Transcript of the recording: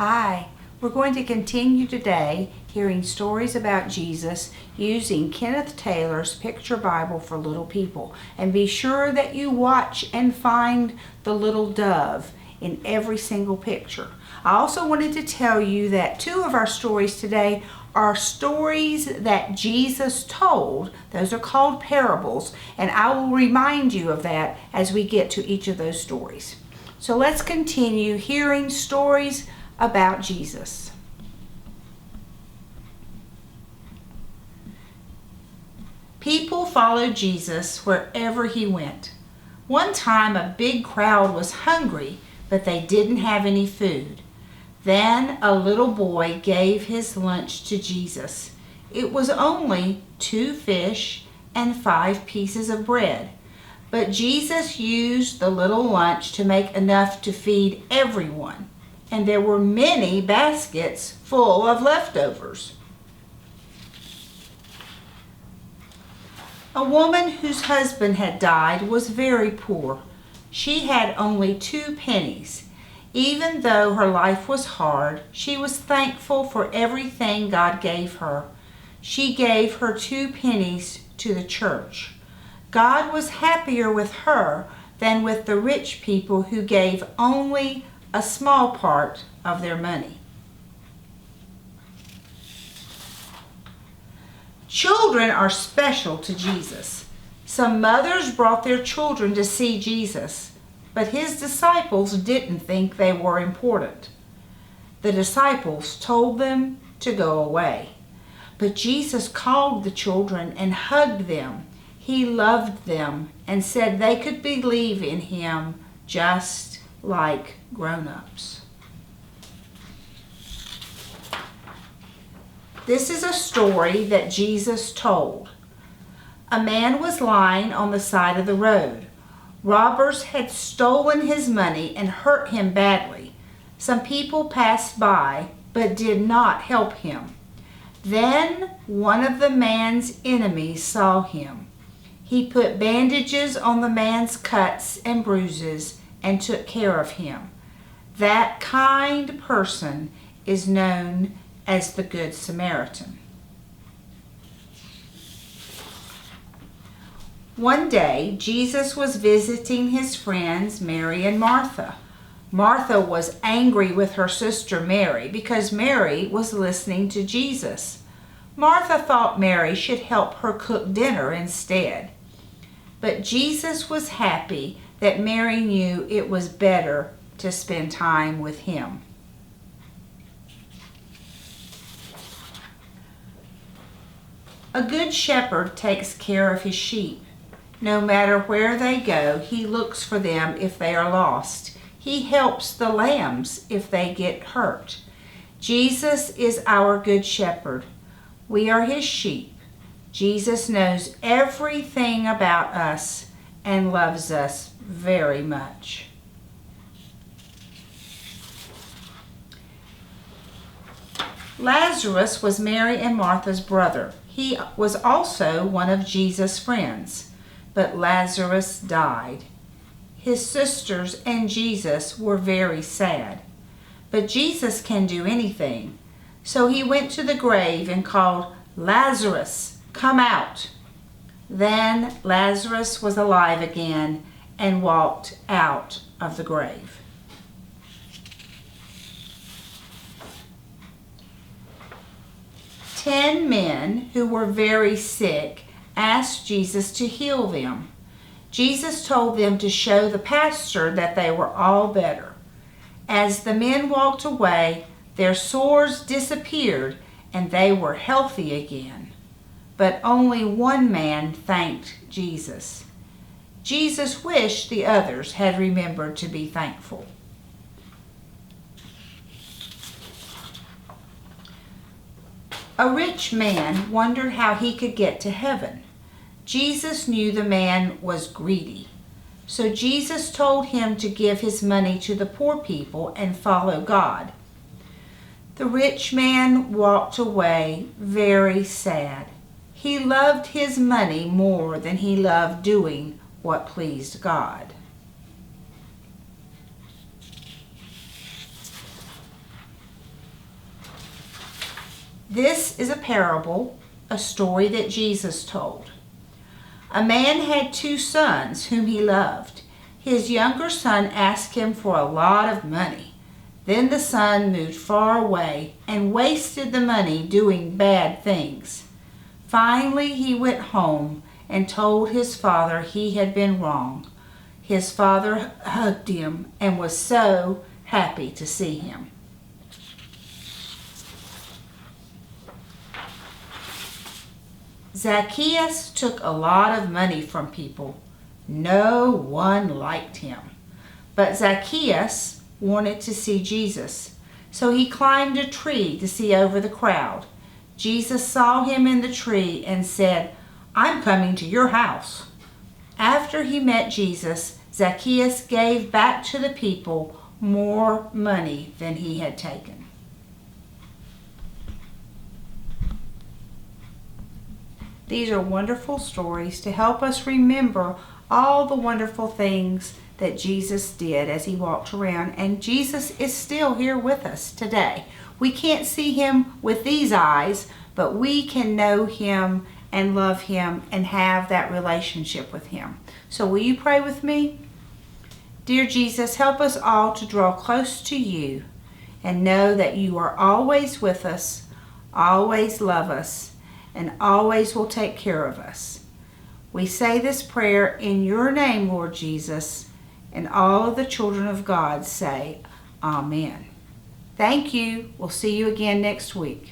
Hi, we're going to continue today hearing stories about Jesus using Kenneth Taylor's Picture Bible for Little People. And be sure that you watch and find the little dove in every single picture. I also wanted to tell you that two of our stories today are stories that Jesus told. Those are called parables, and I will remind you of that as we get to each of those stories. So let's continue hearing stories about Jesus. People followed Jesus wherever he went. One time a big crowd was hungry, but they didn't have any food. Then a little boy gave his lunch to Jesus. It was only 2 fish and 5 pieces of bread. But Jesus used the little lunch to make enough to feed everyone. And there were many baskets full of leftovers. A woman whose husband had died was very poor. She had only 2 pennies. Even though her life was hard, she was thankful for everything God gave her. She gave her 2 pennies to the church. God was happier with her than with the rich people who gave only a small part of their money. Children are special to Jesus. Some mothers brought their children to see Jesus, but his disciples didn't think they were important. The disciples told them to go away. But Jesus called the children and hugged them. He loved them and said they could believe in him just like grown-ups. This is a story that Jesus told. A man was lying on the side of the road. Robbers had stolen his money and hurt him badly. Some people passed by but did not help him. Then one of the man's enemies saw him. He put bandages on the man's cuts and bruises and took care of him. That kind person is known as the Good Samaritan. One day, Jesus was visiting his friends Mary and Martha. Martha was angry with her sister Mary because Mary was listening to Jesus. Martha thought Mary should help her cook dinner instead. But Jesus was happy that Mary knew it was better to spend time with him. A good shepherd takes care of his sheep. No matter where they go, he looks for them if they are lost. He helps the lambs if they get hurt. Jesus is our good shepherd. We are his sheep. Jesus knows everything about us and loves us very much. Lazarus was Mary and Martha's brother. He was also one of Jesus' friends, but Lazarus died. His sisters and Jesus were very sad. But Jesus can do anything. So he went to the grave and called, "Lazarus, come out." Then Lazarus was alive again and walked out of the grave. Ten men who were very sick asked Jesus to heal them. Jesus told them to show the pastor that they were all better. As the men walked away, their sores disappeared and they were healthy again. But only one man thanked Jesus. Jesus wished the others had remembered to be thankful. A rich man wondered how he could get to heaven. Jesus knew the man was greedy. So Jesus told him to give his money to the poor people and follow God. The rich man walked away very sad. He loved his money more than he loved doing what pleased God. This is a parable, a story that Jesus told. A man had 2 sons whom he loved. His younger son asked him for a lot of money. Then the son moved far away and wasted the money doing bad things. Finally, he went home and told his father he had been wrong. His father hugged him and was so happy to see him. Zacchaeus took a lot of money from people. No one liked him. But Zacchaeus wanted to see Jesus, so he climbed a tree to see over the crowd. Jesus saw him in the tree and said, "I'm coming to your house." After he met Jesus, Zacchaeus gave back to the people more money than he had taken. These are wonderful stories to help us remember all the wonderful things that Jesus did as he walked around. And Jesus is still here with us today. We can't see him with these eyes, but we can know him and love him and have that relationship with him. So will you pray with me? Dear Jesus, help us all to draw close to you and know that you are always with us, always love us, and always will take care of us. We say this prayer in your name, Lord Jesus, and all of the children of God say, Amen. Thank you. We'll see you again next week.